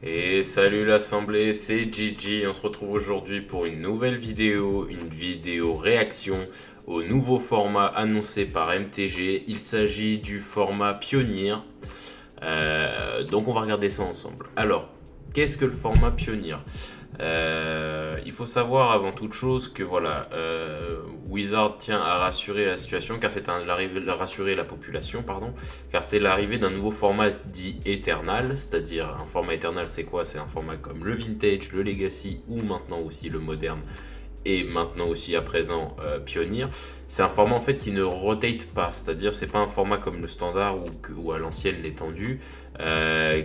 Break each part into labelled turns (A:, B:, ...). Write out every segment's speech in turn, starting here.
A: Et salut l'assemblée, c'est Gigi. On se retrouve aujourd'hui pour une nouvelle vidéo, une vidéo réaction au nouveau format annoncé par MTG. Il s'agit du format Pionnier. Donc on va regarder ça ensemble. Alors, qu'est-ce que le format Pionnier? Il faut savoir avant toute chose que voilà, Wizard tient à rassurer la situation, car c'est rassurer la population, pardon, car c'est l'arrivée d'un nouveau format dit Eternal, c'est-à-dire un format Eternal, c'est quoi? C'est un format comme le Vintage, le Legacy ou maintenant aussi le Moderne et maintenant aussi à présent Pioneer. C'est un format en fait qui ne rotate pas, c'est-à-dire c'est pas un format comme le standard ou à l'ancienne l'étendue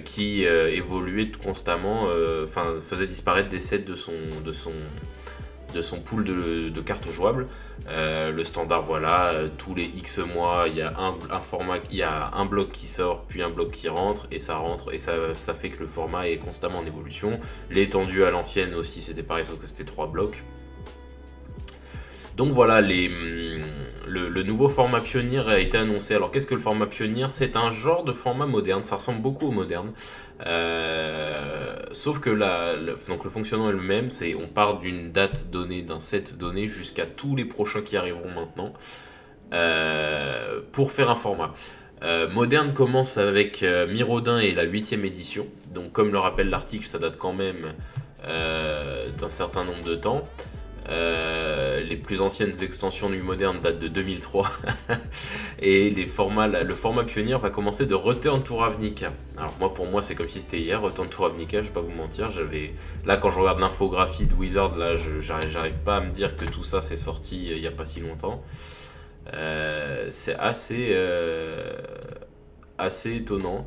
A: qui évoluait constamment, enfin faisait disparaître des sets de son pool de cartes jouables. Le standard, voilà, tous les X mois, il y a un format, il y a un bloc qui sort, puis un bloc qui rentre, et ça fait que le format est constamment en évolution. L'étendue à l'ancienne aussi, c'était pareil, sauf que c'était 3 blocs. Donc voilà, le nouveau format Pionnier a été annoncé. Alors qu'est-ce que le format Pionnier? C'est un genre de format moderne, ça ressemble beaucoup au moderne. Sauf que donc le fonctionnement est le même, c'est on part d'une date donnée, d'un set donné, jusqu'à tous les prochains qui arriveront maintenant, pour faire un format. Moderne commence avec Miraudin et la 8ème édition. Donc comme le rappelle l'article, ça date quand même d'un certain nombre de temps. Les plus anciennes extensions du moderne datent de 2003 et le format Pionnier va commencer de Return to Ravnica. Alors pour moi c'est comme si c'était hier, Return to Ravnica, je vais pas vous mentir, là quand je regarde l'infographie de Wizard, là j'arrive pas à me dire que tout ça c'est sorti il y a pas si longtemps. C'est assez étonnant.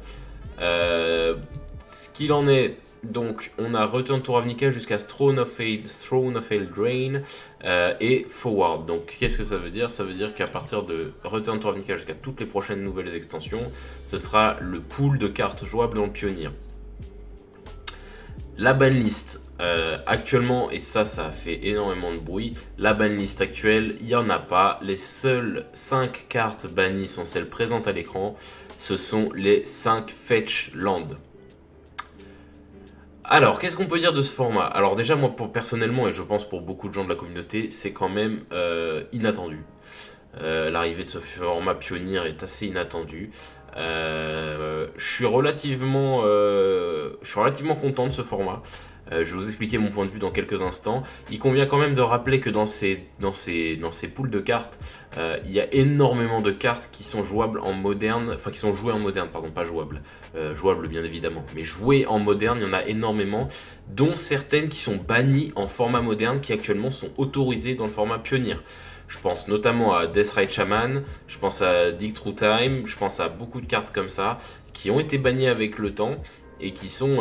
A: Ce qu'il en est, donc, on a Return to Ravnica jusqu'à Throne of Eldraine et Forward. Donc, qu'est-ce que ça veut dire? Ça veut dire qu'à partir de Return to Ravnica jusqu'à toutes les prochaines nouvelles extensions, ce sera le pool de cartes jouables dans le Pionnier. La banlist actuellement, et ça a fait énormément de bruit, la banlist actuelle, il n'y en a pas. Les seules 5 cartes bannies sont celles présentes à l'écran. Ce sont les 5 Fetch Land. Alors, qu'est-ce qu'on peut dire de ce format? Alors déjà, moi, personnellement, et je pense pour beaucoup de gens de la communauté, c'est quand même inattendu. L'arrivée de ce format Pionnier est assez inattendue. Je suis relativement content de ce format. Je vais vous expliquer mon point de vue dans quelques instants. Il convient quand même de rappeler que dans ces poules de cartes, il y a énormément de cartes qui sont jouables en moderne, enfin qui sont jouées en moderne, pardon, pas jouables, jouables bien évidemment, mais jouées en moderne, il y en a énormément, dont certaines qui sont bannies en format moderne, qui actuellement sont autorisées dans le format Pionnier. Je pense notamment à Deathrite Shaman, je pense à Dig Through Time, je pense à beaucoup de cartes comme ça, qui ont été bannies avec le temps et qui sont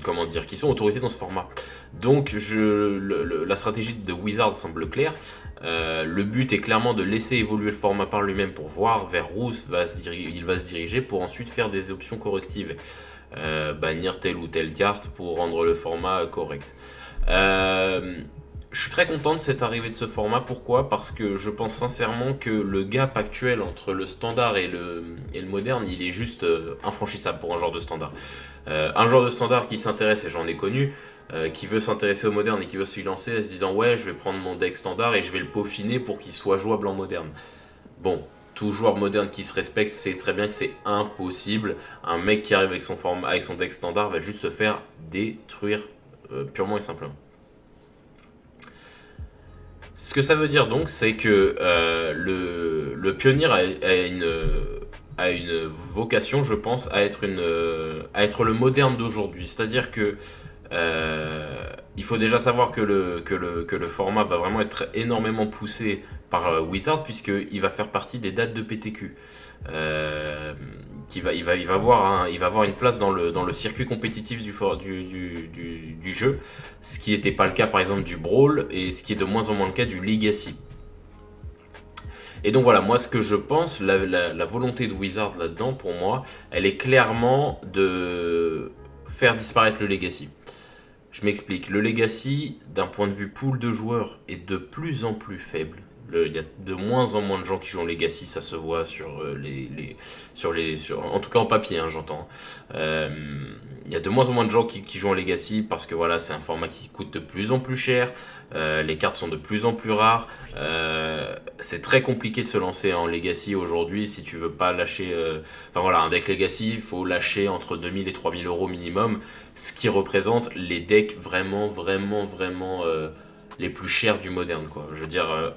A: comment dire, qui sont autorisés dans ce format. Donc la stratégie de Wizard semble claire. Le but est clairement de laisser évoluer le format par lui-même pour voir vers où il va se diriger pour ensuite faire des options correctives. Bannir telle ou telle carte pour rendre le format correct. Je suis très content de cette arrivée de ce format. Pourquoi? Parce que je pense sincèrement que le gap actuel entre le standard et le moderne, il est juste infranchissable pour un joueur de standard. Un joueur de standard qui s'intéresse, et j'en ai connu, qui veut s'intéresser au moderne et qui veut s'y lancer en se disant ouais, je vais prendre mon deck standard et je vais le peaufiner pour qu'il soit jouable en moderne. Bon, tout joueur moderne qui se respecte sait très bien que c'est impossible. Un mec qui arrive avec avec son deck standard va juste se faire détruire purement et simplement. Ce que ça veut dire donc, c'est que le pionnier a une vocation, je pense, à être le moderne d'aujourd'hui. C'est-à-dire que il faut déjà savoir que le format va vraiment être énormément poussé par Wizard, puisqu'il va faire partie des dates de PTQ. Il va avoir une place dans le circuit compétitif du jeu, ce qui n'était pas le cas par exemple du Brawl et ce qui est de moins en moins le cas du Legacy. Et donc voilà, moi ce que je pense, la volonté de Wizard là-dedans pour moi, elle est clairement de faire disparaître le Legacy. Je m'explique, le Legacy d'un point de vue pool de joueurs est de plus en plus faible. Il y a de moins en moins de gens qui jouent en Legacy, ça se voit sur en tout cas en papier, hein, j'entends. Euh, il y a de moins en moins de gens qui jouent en Legacy parce que voilà, c'est un format qui coûte de plus en plus cher. Les cartes sont de plus en plus rares. C'est très compliqué de se lancer en Legacy aujourd'hui si tu veux pas lâcher. Enfin voilà, un deck Legacy, il faut lâcher entre 2000 et 3000 euros minimum, ce qui représente les decks vraiment les plus chers du moderne, quoi. Je veux dire,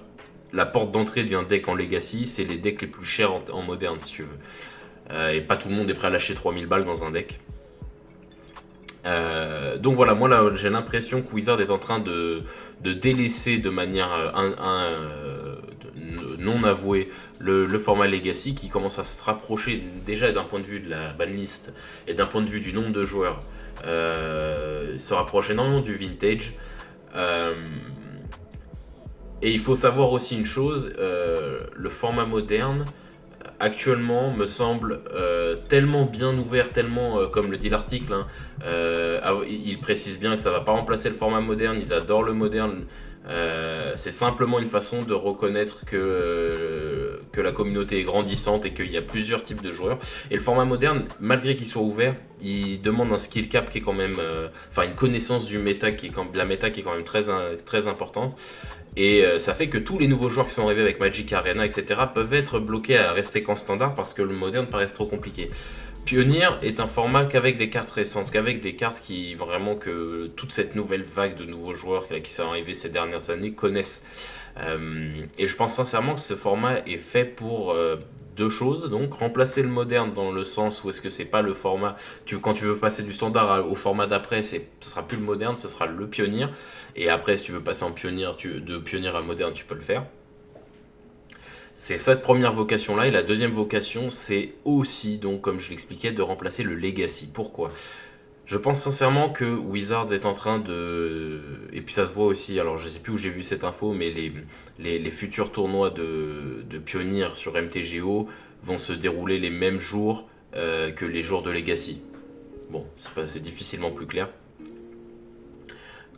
A: la porte d'entrée d'un deck en Legacy, c'est les decks les plus chers en moderne, si tu veux. Et pas tout le monde est prêt à lâcher 3000 balles dans un deck. Donc voilà, moi là, j'ai l'impression que Wizard est en train de délaisser de manière non avouée le format Legacy, qui commence à se rapprocher déjà d'un point de vue de la banlist et d'un point de vue du nombre de joueurs. Se rapproche énormément du vintage. Et il faut savoir aussi une chose, le format moderne actuellement me semble tellement bien ouvert, tellement comme le dit l'article, hein, il précise bien que ça va pas remplacer le format moderne, ils adorent le moderne. C'est simplement une façon de reconnaître que la communauté est grandissante et qu'il y a plusieurs types de joueurs. Et le format moderne, malgré qu'il soit ouvert, il demande un skill cap qui est quand même, une connaissance du méta de la méta qui est quand même très importante. Et ça fait que tous les nouveaux joueurs qui sont arrivés avec Magic Arena, etc., peuvent être bloqués à rester qu'en standard parce que le moderne paraît trop compliqué. Pioneer est un format qu'avec des cartes récentes, qu'avec des cartes qui vraiment que toute cette nouvelle vague de nouveaux joueurs qui sont arrivés ces dernières années connaissent. Et je pense sincèrement que ce format est fait pour deux choses. Donc remplacer le moderne dans le sens où est-ce que c'est pas le format, quand tu veux passer du standard au format d'après, ce sera plus le moderne, ce sera le Pioneer. Et après, si tu veux passer en Pioneer, de Pioneer à moderne, tu peux le faire. C'est cette première vocation-là. Et la deuxième vocation, c'est aussi, donc, comme je l'expliquais, de remplacer le Legacy. Pourquoi ? Je pense sincèrement que Wizards est en train de... Et puis ça se voit aussi, alors je sais plus où j'ai vu cette info, mais les futurs tournois de Pioneer sur MTGO vont se dérouler les mêmes jours que les jours de Legacy. Bon, c'est difficilement plus clair.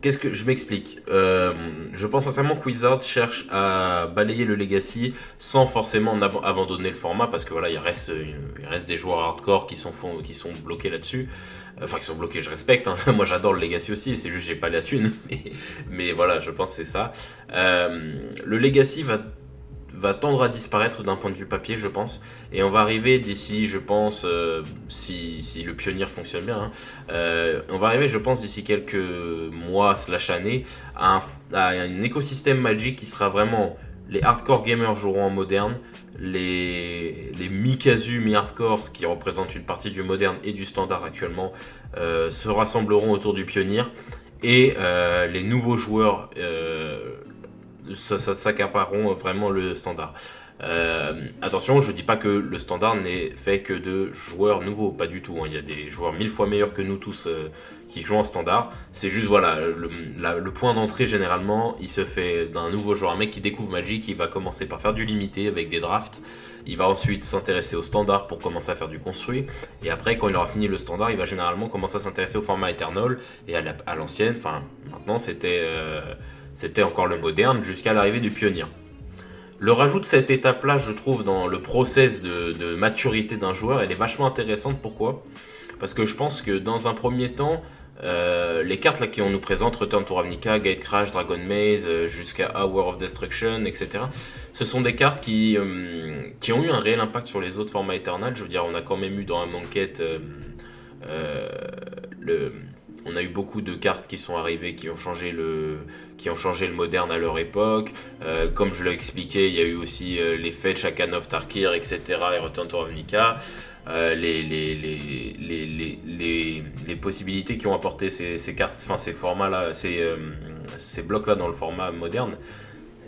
A: Qu'est-ce que je m'explique Je pense sincèrement que Wizard cherche à balayer le Legacy sans forcément abandonner le format parce que voilà, il reste des joueurs hardcore qui sont bloqués là-dessus. Enfin, qui sont bloqués, je respecte. Hein. Moi, j'adore le Legacy aussi. C'est juste j'ai pas la thune. Mais voilà, je pense que c'est ça. Le Legacy va tendre à disparaître d'un point de vue papier, je pense. Et on va arriver d'ici, je pense, si le Pioneer fonctionne bien, hein, on va arriver, je pense, d'ici quelques mois / années, à un écosystème Magic qui sera vraiment... Les hardcore gamers joueront en moderne, les mi-casu, mi-hardcore, ce qui représente une partie du moderne et du standard actuellement, se rassembleront autour du Pioneer. Et les nouveaux joueurs... ça s'accapareront vraiment le standard. Attention, je dis pas que le standard n'est fait que de joueurs nouveaux, pas du tout. Hein. Il y a des joueurs 1000 fois meilleurs que nous tous qui jouent en standard. C'est juste voilà, le point d'entrée généralement, il se fait d'un nouveau joueur, un mec qui découvre Magic, il va commencer par faire du limité avec des drafts. Il va ensuite s'intéresser au standard pour commencer à faire du construit. Et après, quand il aura fini le standard, il va généralement commencer à s'intéresser au format Eternal et à l'ancienne. Enfin, maintenant c'était encore le moderne jusqu'à l'arrivée du Pioneer. Le rajout de cette étape-là, je trouve, dans le process de maturité d'un joueur, elle est vachement intéressante. Pourquoi ? Parce que je pense que dans un premier temps, les cartes là qu'on nous présente, Return to Ravnica, Gatecrash, Dragon Maze, jusqu'à Hour of Destruction, etc. Ce sont des cartes qui ont eu un réel impact sur les autres formats Eternal. Je veux dire, on a quand même eu dans un Enquête on a eu beaucoup de cartes qui sont arrivées, qui ont changé le moderne à leur époque. Comme je l'ai expliqué, il y a eu aussi les Fetch, Akan of Tarkir, etc. et Return to Ravnica. Les possibilités qui ont apporté ces cartes, enfin ces formats-là, ces blocs-là dans le format moderne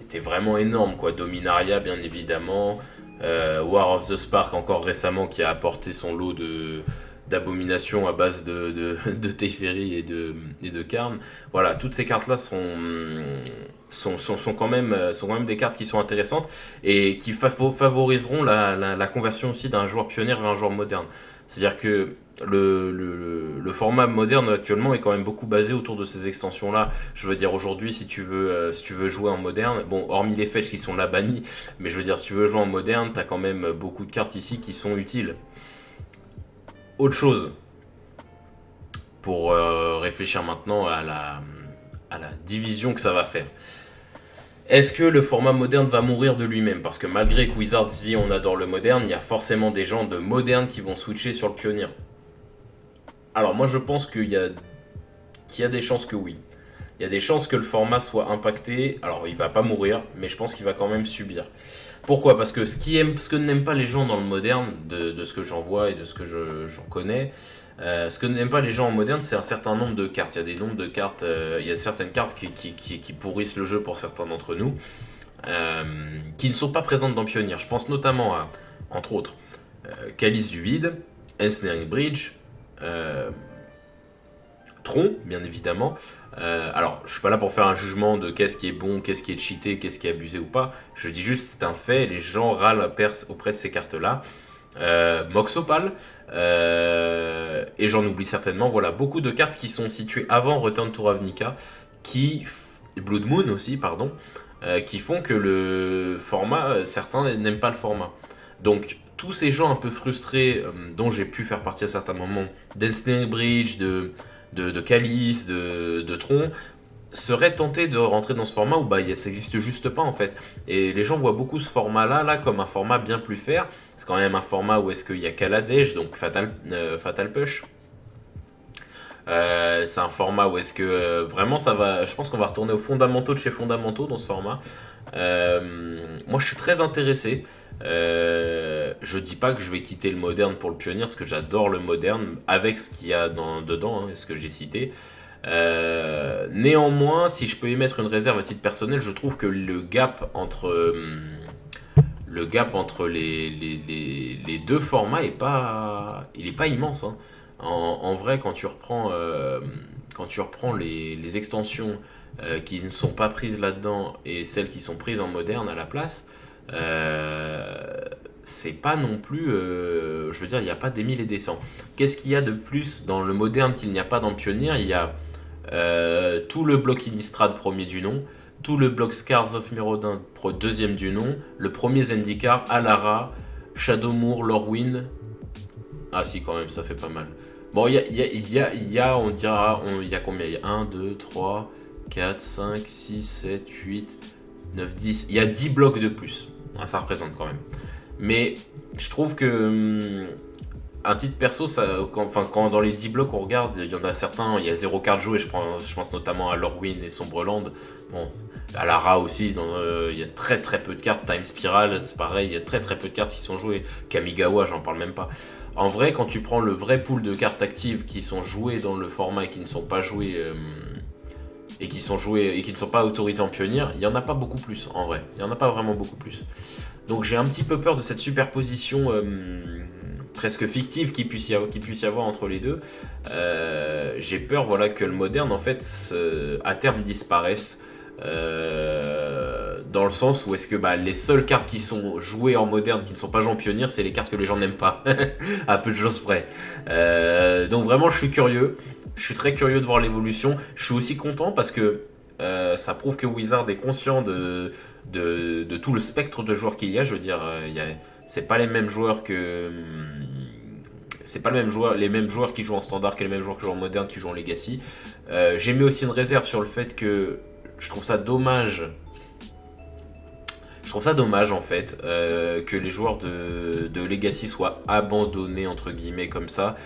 A: étaient vraiment énormes, quoi. Dominaria, bien évidemment. War of the Spark, encore récemment, qui a apporté son lot d'abominations à base de Teferi et de Karn. Voilà, toutes ces cartes-là sont quand même des cartes qui sont intéressantes et qui favoriseront la conversion aussi d'un joueur pionnier vers un joueur moderne. C'est-à-dire que le format moderne actuellement est quand même beaucoup basé autour de ces extensions-là. Je veux dire, aujourd'hui, si tu veux jouer en moderne, bon, hormis les fetch qui sont là bannis, mais je veux dire, si tu veux jouer en moderne, t'as quand même beaucoup de cartes ici qui sont utiles. Autre chose, pour réfléchir maintenant à la division que ça va faire. Est-ce que le format moderne va mourir de lui-même? Parce que malgré que Wizards dit on adore le moderne, il y a forcément des gens de moderne qui vont switcher sur le pionnier. Alors moi je pense qu'il y a des chances que oui. Il y a des chances que le format soit impacté. Alors il va pas mourir, mais je pense qu'il va quand même subir. Pourquoi? Parce que ce que n'aiment pas les gens dans le moderne, de ce que j'en vois et de ce que j'en connais, ce que n'aiment pas les gens en moderne, c'est un certain nombre de cartes. Il y a des nombres de cartes, il y a certaines cartes qui pourrissent le jeu pour certains d'entre nous, qui ne sont pas présentes dans Pionnier. Je pense notamment à, entre autres, Calice du Vide, Ensnaring Bridge, Tron, bien évidemment. Alors, je suis pas là pour faire un jugement de qu'est-ce qui est bon, qu'est-ce qui est cheaté, qu'est-ce qui est abusé ou pas. Je dis juste c'est un fait, les gens râlent auprès de ces cartes-là. Moxopal, et j'en oublie certainement. Voilà, beaucoup de cartes qui sont situées avant Return to Ravnica, Blood Moon aussi, pardon, qui font que le format, certains n'aiment pas le format. Donc, tous ces gens un peu frustrés, dont j'ai pu faire partie à certains moments, d'Ensnaring Bridge, de Calice, de Tron, seraient tentés de rentrer dans ce format où ça existe juste pas en fait. Et les gens voient beaucoup ce format-là comme un format bien plus fair. C'est quand même un format où est-ce qu'il y a Kaladesh, donc Fatal Push. C'est un format où est-ce que vraiment ça va. Je pense qu'on va retourner aux fondamentaux de chez fondamentaux dans ce format. Moi je suis très intéressé. Je dis pas que je vais quitter le moderne pour le pionnier parce que j'adore le moderne avec ce qu'il y a dedans, ce que j'ai cité. Néanmoins, si je peux y mettre une réserve à titre personnel, je trouve que le gap entre les deux formats il est pas immense. Hein. En vrai, quand tu reprends les extensions qui ne sont pas prises là-dedans et celles qui sont prises en moderne à la place, c'est pas non plus, je veux dire, il n'y a pas des mille et des cents. Qu'est-ce qu'il y a de plus dans le moderne qu'il n'y a pas dans le Pionnier? Il y a tout le bloc Innistrad premier du nom, tout le bloc Scars of Mirrodin deuxième du nom, le premier Zendikar, Alara, Shadowmoor, Lorwyn. Ah si, quand même, ça fait pas mal. Bon, il y a, on dira, il y a combien? Il y a 1, 2, 3, 4, 5, 6, 7, 8, 9, 10. Il y a 10 blocs de plus. Ah, ça représente quand même. Mais je trouve que, un titre perso, quand dans les 10 blocs on regarde, il y en a certains, il y a 0 carte jouée. Je pense notamment à Lorwyn et Sombreland. Bon, à Lara aussi, il y a très très peu de cartes. Time Spiral, c'est pareil, il y a très très peu de cartes qui sont jouées. Kamigawa, j'en parle même pas. En vrai, quand tu prends le vrai pool de cartes actives qui sont jouées dans le format et qui ne sont pas jouées et qui ne sont pas autorisées en pionnier, il y en a pas beaucoup plus en vrai. Il y en a pas vraiment beaucoup plus. Donc j'ai un petit peu peur de cette superposition presque fictive qu'il puisse y avoir entre les deux. J'ai peur que le moderne en fait à terme disparaisse. Dans le sens où est-ce que les seules cartes qui sont jouées en moderne qui ne sont pas jouées en pionnier, c'est les cartes que les gens n'aiment pas à peu de choses près. Donc vraiment je suis curieux, je suis très curieux de voir l'évolution. Je suis aussi content parce que ça prouve que Wizard est conscient de tout le spectre de joueurs qu'il y a. Je veux dire, c'est pas les mêmes joueurs c'est pas les mêmes joueurs qui jouent en standard que les mêmes joueurs qui jouent en moderne, qui jouent en legacy. J'ai mis aussi une réserve sur le fait que je trouve ça dommage en fait que les joueurs de Legacy soient abandonnés entre guillemets comme ça.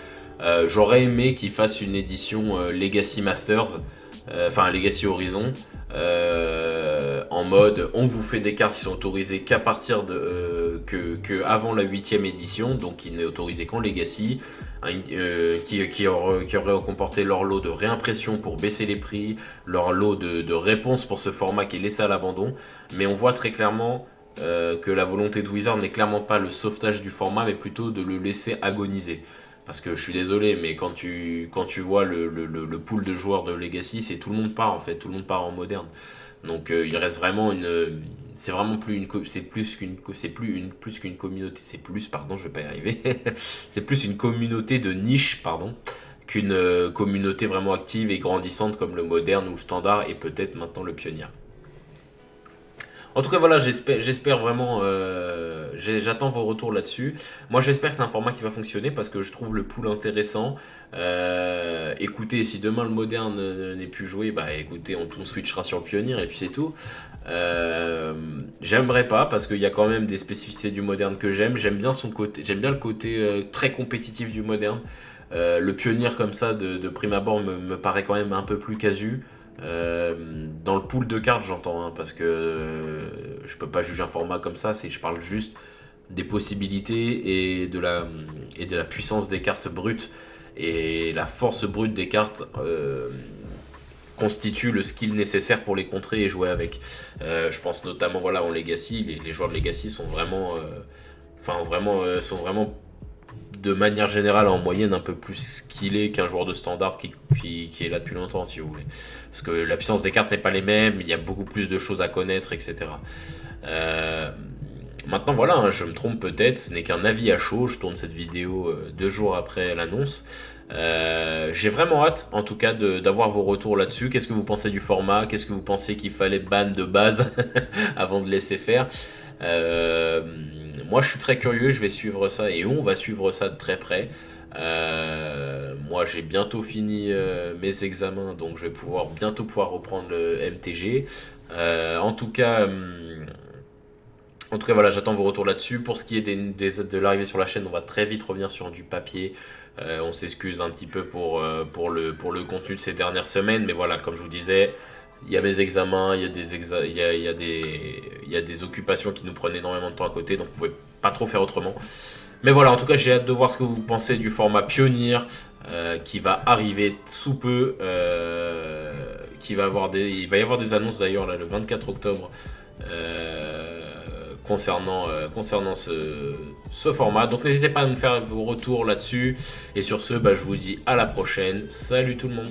A: J'aurais aimé qu'ils fassent une édition Legacy Masters, enfin Legacy Horizon, en mode on vous fait des cartes qui sont autorisées qu'à partir que avant la 8ème édition, donc qui n'est autorisé qu'en Legacy, qui aurait comporté leur lot de réimpression pour baisser les prix, leur lot de réponses pour ce format qui est laissé à l'abandon. Mais on voit très clairement que la volonté de Wizard n'est clairement pas le sauvetage du format, mais plutôt de le laisser agoniser. Parce que je suis désolé, mais quand tu vois le pool de joueurs de Legacy, c'est tout le monde part en fait, tout le monde part en moderne. Donc il reste vraiment c'est vraiment plus une, plus qu'une communauté, c'est plus, pardon, je vais pas y arriver, c'est plus une communauté de niche, pardon, qu'une communauté vraiment active et grandissante comme le moderne ou le standard et peut-être maintenant le pionnier. En tout cas, voilà, j'espère vraiment. J'attends vos retours là-dessus. Moi, j'espère que c'est un format qui va fonctionner parce que je trouve le pool intéressant. Écoutez, si demain le moderne n'est plus joué, bah écoutez, on switchera sur le pionnier et puis c'est tout. J'aimerais pas parce qu'il y a quand même des spécificités du moderne que j'aime. J'aime bien son côté, j'aime bien le côté très compétitif du moderne. Le pionnier comme ça de prime abord me paraît quand même un peu plus casu. Dans le pool de cartes, j'entends, hein, parce que je peux pas juger un format comme ça. Je parle juste des possibilités et de la puissance des cartes brutes et la force brute des cartes constitue le skill nécessaire pour les contrer et jouer avec. Je pense notamment voilà en Legacy, les joueurs de Legacy sont vraiment, sont vraiment de manière générale en moyenne un peu plus skillé qu'un joueur de standard qui est là depuis longtemps, si vous voulez. Parce que la puissance des cartes n'est pas les mêmes, il y a beaucoup plus de choses à connaître, etc. Maintenant voilà, hein, je me trompe peut-être, ce n'est qu'un avis à chaud, je tourne cette vidéo 2 jours après l'annonce. J'ai vraiment hâte en tout cas d'avoir vos retours là-dessus. Qu'est-ce que vous pensez du format? Qu'est-ce que vous pensez qu'il fallait ban de base avant de laisser faire? Moi je suis très curieux, je vais suivre ça et on va suivre ça de très près. Moi j'ai bientôt fini mes examens, donc je vais bientôt pouvoir reprendre le MTG. En tout cas voilà, j'attends vos retours là-dessus. Pour ce qui est de l'arrivée sur la chaîne, on va très vite revenir sur du papier. On s'excuse un petit peu pour le contenu de ces dernières semaines, mais voilà, comme je vous disais, il y a mes examens, il y a des occupations qui nous prennent énormément de temps à côté, donc on ne pouvait pas trop faire autrement. Mais voilà, en tout cas, j'ai hâte de voir ce que vous pensez du format Pionnier qui va arriver sous peu. Il va y avoir des annonces d'ailleurs là, le 24 octobre concernant ce format. Donc n'hésitez pas à nous faire vos retours là-dessus. Et sur ce, je vous dis à la prochaine. Salut tout le monde!